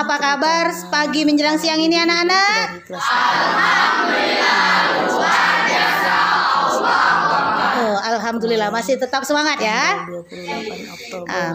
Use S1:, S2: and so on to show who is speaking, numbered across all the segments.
S1: Apa kabar pagi menjelang siang ini anak-anak? Oh, alhamdulillah masih tetap semangat ya.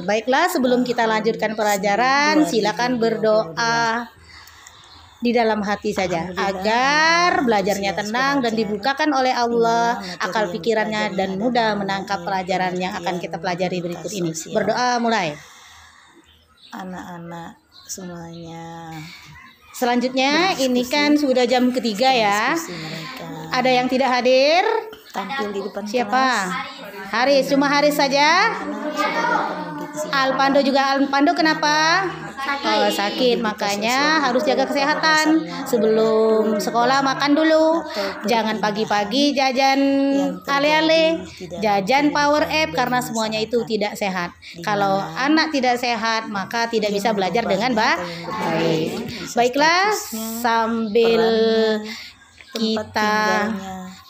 S1: Baiklah, sebelum kita lanjutkan pelajaran, silakan berdoa di dalam hati saja agar belajarnya tenang dan dibukakan oleh Allah akal pikirannya dan mudah menangkap pelajaran yang akan kita pelajari berikut ini. Berdoa mulai.
S2: Anak-anak semuanya.
S1: Selanjutnya ini kan sudah jam ketiga ya. Ada yang tidak hadir?
S2: Tampil di depan
S1: Siapa?
S2: kelas.
S1: Haris, cuma Haris saja. Alpando juga. Alpando kenapa? Oh, sakit, makanya harus jaga kesehatan. Sebelum sekolah makan dulu. Jangan pagi-pagi jajan ale-ale, jajan power app karena semuanya itu tidak sehat. Kalau anak tidak sehat, maka tidak bisa belajar dengan baik. Baiklah, sambil kita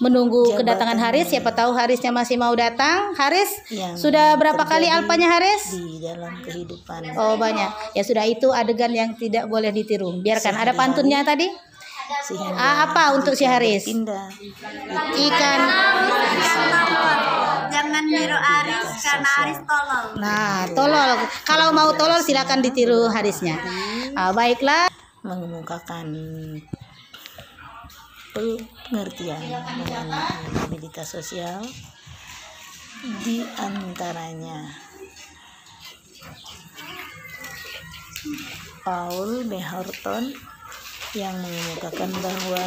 S1: menunggu kedatangan Haris, siapa tahu Harisnya masih mau datang. Haris, sudah berapa kali alpanya Haris?
S2: Di dalam kehidupan.
S1: Oh, banyak. Ya sudah, itu adegan yang tidak boleh ditiru. Biarkan. Ada pantunnya tadi? Apa untuk si Haris? Ikan.
S3: Jangan niru Haris karena Haris tolol.
S1: Nah, tolol. Kalau mau tolol silakan ditiru Harisnya. Baiklah.
S2: Mengemukakan pengertian mengenai mobilitas sosial, di antaranya Paul B. Horton yang mengemukakan bahwa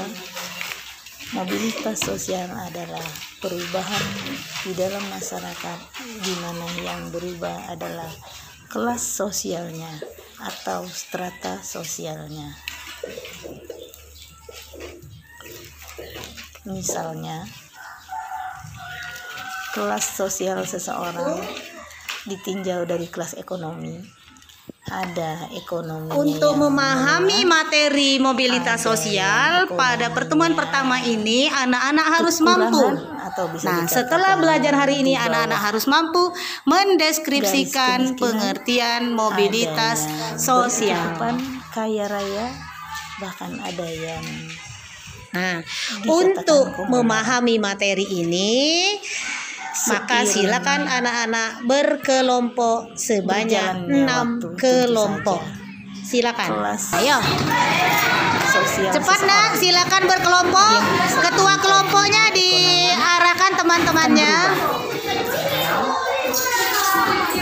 S2: mobilitas sosial adalah perubahan di dalam masyarakat, di mana yang berubah adalah kelas sosialnya atau strata sosialnya. Misalnya, kelas sosial seseorang ditinjau dari kelas ekonomi. Ada ekonomi.
S1: Untuk memahami materi mobilitas sosial, pada pertemuan pertama ini anak-anak harus mampu. Nah, setelah belajar hari ini anak-anak harus mampu mendeskripsikan pengertian mobilitas sosial.
S2: Kaya raya, bahkan ada yang
S1: untuk memahami materi ini, maka silakan anak-anak berkelompok sebanyak 6 kelompok. Silakan. Ayo. Cepat nak, silakan berkelompok. Ketua kelompoknya diarahkan teman-temannya.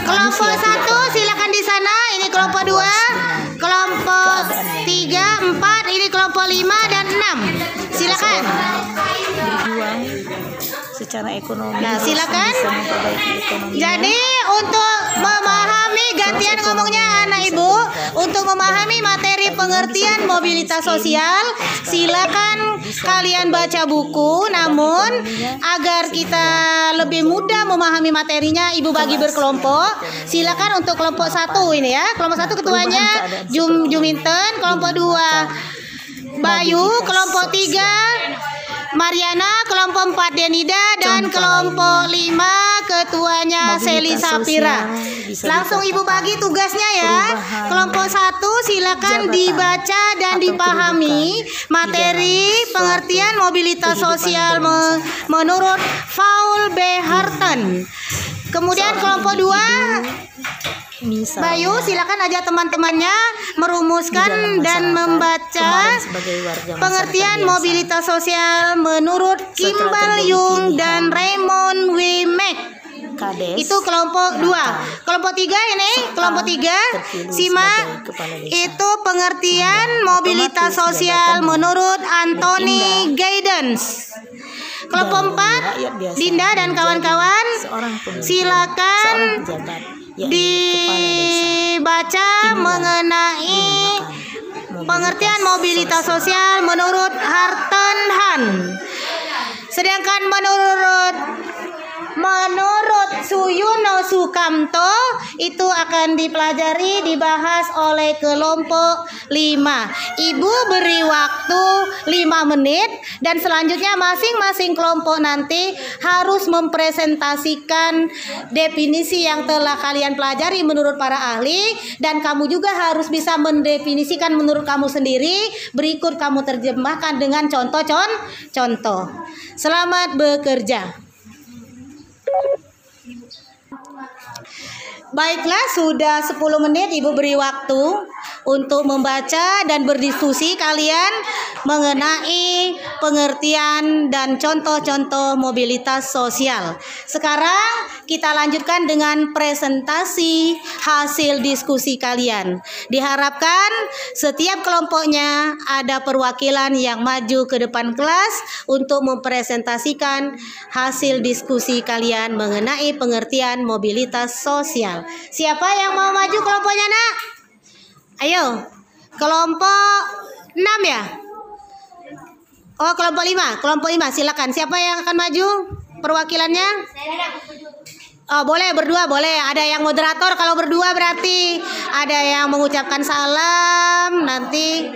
S1: Kelompok 1 silakan di sana. Ini kelompok 2, kelompok 3, 4, ini kelompok 5 dan 6. Silakan.
S2: Berjuang secara ekonomi.
S1: Nah, silakan. Jadi untuk memahami, gantian ngomongnya anak ibu, untuk memahami materi pengertian mobilitas sosial, silakan kalian baca buku. Namun agar kita lebih mudah memahami materinya, ibu bagi berkelompok. Silakan untuk kelompok 1 ini ya. Kelompok 1 ketuanya Juminten, kelompok 2 Bayu, kelompok 3 Mariana, kelompok 4 Denida, dan kelompok 5 ketuanya Seli Sapira. Langsung ibu bagi tugasnya ya. Kelompok 1 silakan dibaca dan dipahami materi pengertian mobilitas sosial menurut Paul B. Horton. Kemudian kelompok 2 Bayu, silakan ajak teman-temannya merumuskan dan membaca pengertian mobilitas sosial menurut Kimball Jung dan Raymond W. Mack. Itu kelompok 2. Kelompok 3 ini, kelompok 3 simak, itu pengertian mobilitas sosial menurut Anthony Giddens. Kelompok 4 Dinda dan kawan-kawan, silakan dibaca mengenai pengertian mobilitas sosial menurut Horton Han. Sedangkan menurut Suyono Trio Sukamto itu akan dipelajari, dibahas oleh kelompok 5. Ibu beri waktu 5 menit dan selanjutnya masing-masing kelompok nanti harus mempresentasikan definisi yang telah kalian pelajari menurut para ahli, dan kamu juga harus bisa mendefinisikan menurut kamu sendiri. Berikut kamu terjemahkan dengan contoh. Selamat bekerja. Baiklah, sudah 10 menit Ibu beri waktu untuk membaca dan berdiskusi kalian mengenai pengertian dan contoh-contoh mobilitas sosial. Sekarang kita lanjutkan dengan presentasi hasil diskusi kalian. Diharapkan setiap kelompoknya ada perwakilan yang maju ke depan kelas untuk mempresentasikan hasil diskusi kalian mengenai pengertian mobilitas sosial. Siapa yang mau maju kelompoknya, Nak? Ayo, kelompok 6 ya? Oh, kelompok 5, silakan. Siapa yang akan maju perwakilannya? Oh, boleh berdua, boleh. Ada yang moderator, kalau berdua berarti ada yang mengucapkan salam, nanti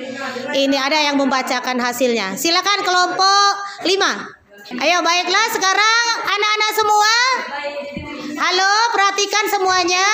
S1: ini ada yang membacakan hasilnya. Silakan kelompok 5. Ayo, baiklah, sekarang anak-anak semua, halo, perhatikan semuanya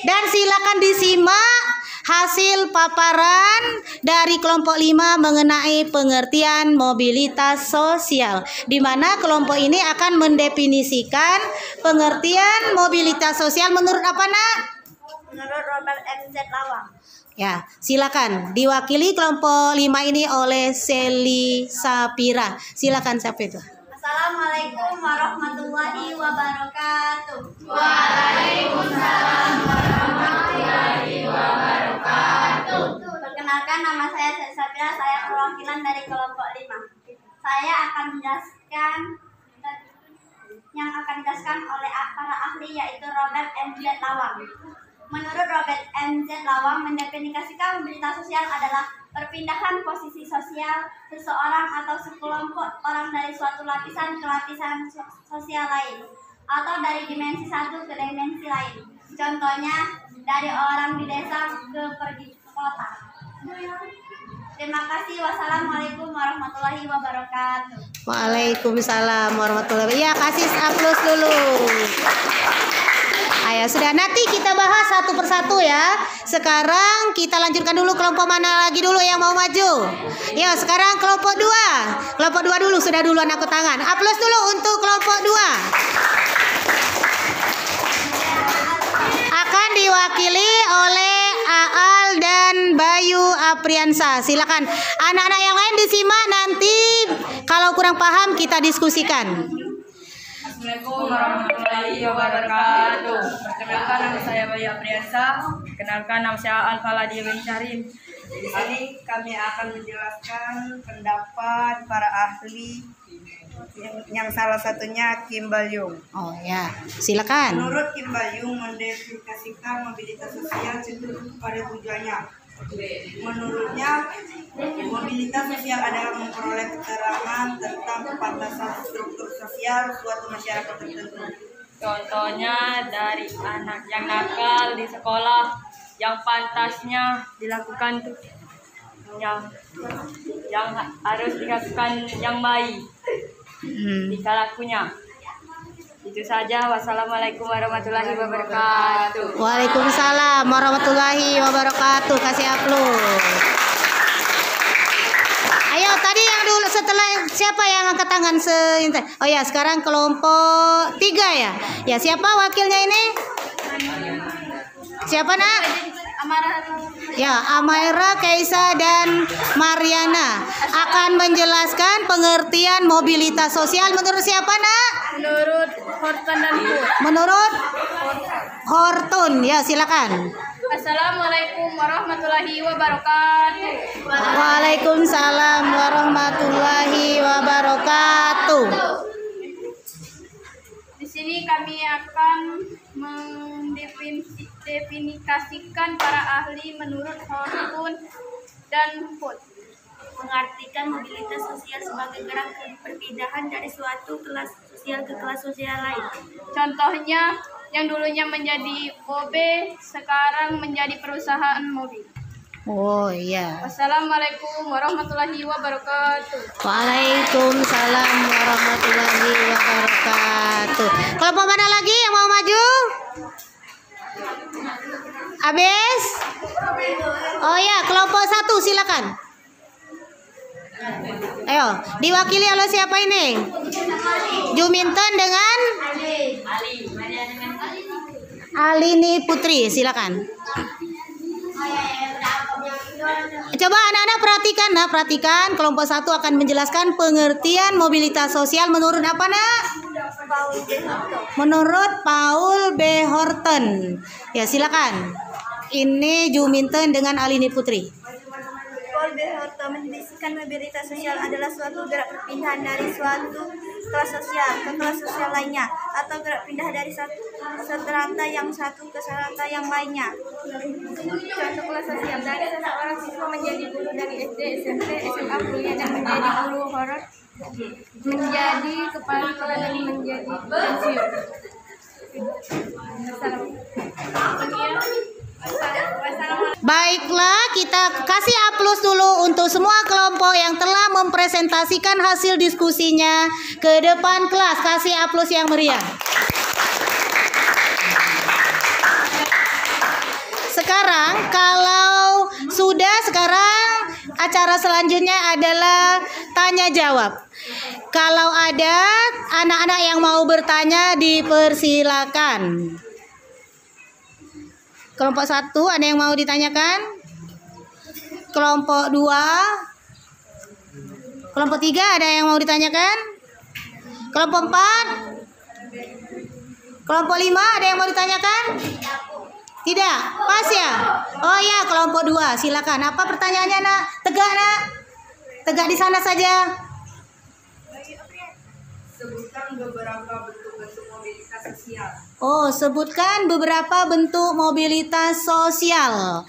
S1: dan silakan disimak hasil paparan dari kelompok 5 mengenai pengertian mobilitas sosial, di mana kelompok ini akan mendefinisikan pengertian mobilitas sosial menurut apa, Nak?
S3: Menurut Robert M. Z. Lawang.
S1: Ya, silakan diwakili kelompok 5 ini oleh Seli Sapira. Silakan, siapa itu?
S3: Assalamualaikum warahmatullahi wabarakatuh. Perkenalkan, nama saya Seli Sapira, saya perwakilan dari kelompok 5. Saya akan menjelaskan oleh para ahli, yaitu Robert M. Z. Lawang. Menurut Robert M. Z. Lawang, mendefinisikan mobilitas sosial adalah perpindahan posisi sosial seseorang atau sekelompok orang dari suatu lapisan ke lapisan sosial lain, atau dari dimensi satu ke dimensi lain. Contohnya, dari orang di desa pergi ke kota. Terima kasih. Wassalamualaikum warahmatullahi wabarakatuh.
S1: Waalaikumsalam warahmatullahi wabarakatuh. Ya, kasih aplaus dulu. Ayo, sudah, nanti kita bahas satu persatu ya. Sekarang kita lanjutkan dulu kelompok mana lagi dulu yang mau maju. Ya, sekarang kelompok 2. Kelompok 2 dulu, sudah duluan aku tangan. Aplaus dulu untuk kelompok 2. Akan diwakili oleh Aal dan Bayu Apriansa. Silakan anak-anak yang lain disimak, nanti kalau kurang paham kita diskusikan.
S4: Assalamualaikum warahmatullahi wabarakatuh. Perkenalkan, nama saya Bayu Apriansa. Kenalkan, nama saya Al-Faladi Bencarin. Di sini kami akan menjelaskan pendapat para ahli yang salah satunya Kim Balyung.
S1: Oh ya, silakan.
S4: Menurut Kim Balyung, mendefinisikan mobilitas sosial cenderung pada tujuannya. Menurutnya, mobilitas sosial adalah memperoleh keterangan tentang kepatasan struktur sosial suatu masyarakat tertentu. Contohnya dari anak yang nakal di sekolah, yang pantasnya dilakukan yang harus dilakukan yang baik tingkah lakunya. Itu saja. Wassalamualaikum warahmatullahi wabarakatuh.
S1: Waalaikumsalam warahmatullahi wabarakatuh. Kasih aplaus. Ayo, tadi yang dulu setelah siapa yang angkat tangan Oh ya, sekarang kelompok 3 ya. Ya, siapa wakilnya ini? Siapa, Nak? Ya, Amaira, Kaisa, dan Mariana akan menjelaskan pengertian mobilitas sosial menurut siapa, Nak?
S3: Menurut Horton dan Bu.
S1: Menurut Horton, ya silakan.
S3: Assalamualaikum warahmatullahi wabarakatuh.
S1: Waalaikumsalam warahmatullahi wabarakatuh.
S3: Di sini kami akan mendefinisikan para ahli menurut Horton dan Foot. Mengartikan mobilitas sosial sebagai gerak perpindahan dari suatu kelas sosial ke kelas sosial lain. Contohnya,
S5: yang dulunya menjadi OB sekarang menjadi perusahaan mobil.
S1: Oh iya.
S5: Wassalamualaikum warahmatullahi wabarakatuh.
S1: Waalaikumsalam warahmatullahi wabarakatuh. Kelompok mana lagi yang mau maju? Habis? Oh ya, kelompok 1 silakan. Ayo, diwakili oleh siapa ini? Juminten dengan Alini Putri, silakan. Coba anak-anak perhatikan, kelompok 1 akan menjelaskan pengertian mobilitas sosial menurut apa, Nak? Menurut Paul B. Horton. Ya, silakan. Ini Juminten dengan Alini Putri.
S3: Paul B. Horton mendefinisikan mobilitas sosial adalah suatu gerak perpindahan dari suatu kelas sosial ke kelas sosial lainnya, atau gerak pindah dari strata yang satu ke strata yang lainnya. Contoh kelas sosial: dari seseorang siswa menjadi guru dari SD, SMP, SMA, kuliah, dan menjadi guru honorer, menjadi kepala sekolah, dan menjadi pensiun.
S1: Baiklah, kita kasih aplaus dulu untuk semua kelompok yang telah mempresentasikan hasil diskusinya ke depan kelas. Kasih aplaus yang meriah. Sekarang acara selanjutnya adalah tanya jawab. Kalau ada anak-anak yang mau bertanya, dipersilakan. Kelompok 1 ada yang mau ditanyakan? Kelompok 2? Kelompok 3 ada yang mau ditanyakan? Kelompok 4? Kelompok 5 ada yang mau ditanyakan? Tidak? Pas ya? Oh ya, kelompok 2 silakan. Apa pertanyaannya, Nak? Tegak, Nak. Tegak di sana saja.
S4: Sebutkan beberapa bentuk-bentuk mobilitas sosial.
S1: Oh, sebutkan beberapa bentuk mobilitas sosial.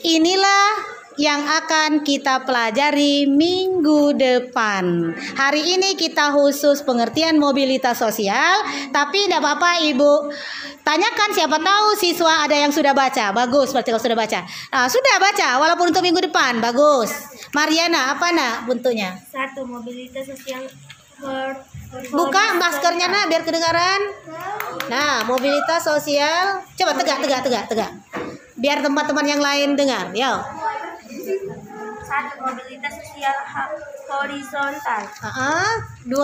S1: Inilah yang akan kita pelajari minggu depan. Hari ini kita khusus pengertian mobilitas sosial, tapi tidak apa-apa Ibu. Tanyakan, siapa tahu siswa ada yang sudah baca. Bagus, berarti kalau sudah baca. Nah, sudah baca, walaupun untuk minggu depan. Bagus. Mariana, apa Nak bentuknya?
S3: 1. Mobilitas sosial.
S1: Buka maskernya, Nak, biar kedengaran. Nah, mobilitas sosial. Coba tegak. Biar teman-teman yang lain dengar. Yo.
S3: 1. Mobilitas sosial horizontal.
S1: 2.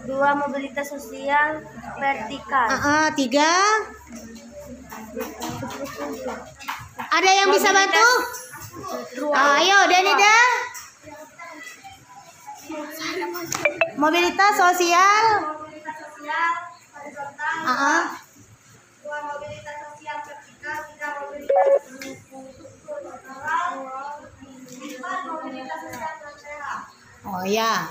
S3: 2. Mobilitas sosial vertikal.
S1: 3. Ada yang bisa bantu? Ayo, Danida. Mobilitas sosial.
S3: Horizontal. 2. Mobilitas sosial vertikal. 3. Mobilitas horizontal. 4. Mobilitas sosial vertikal.
S1: Oh ya.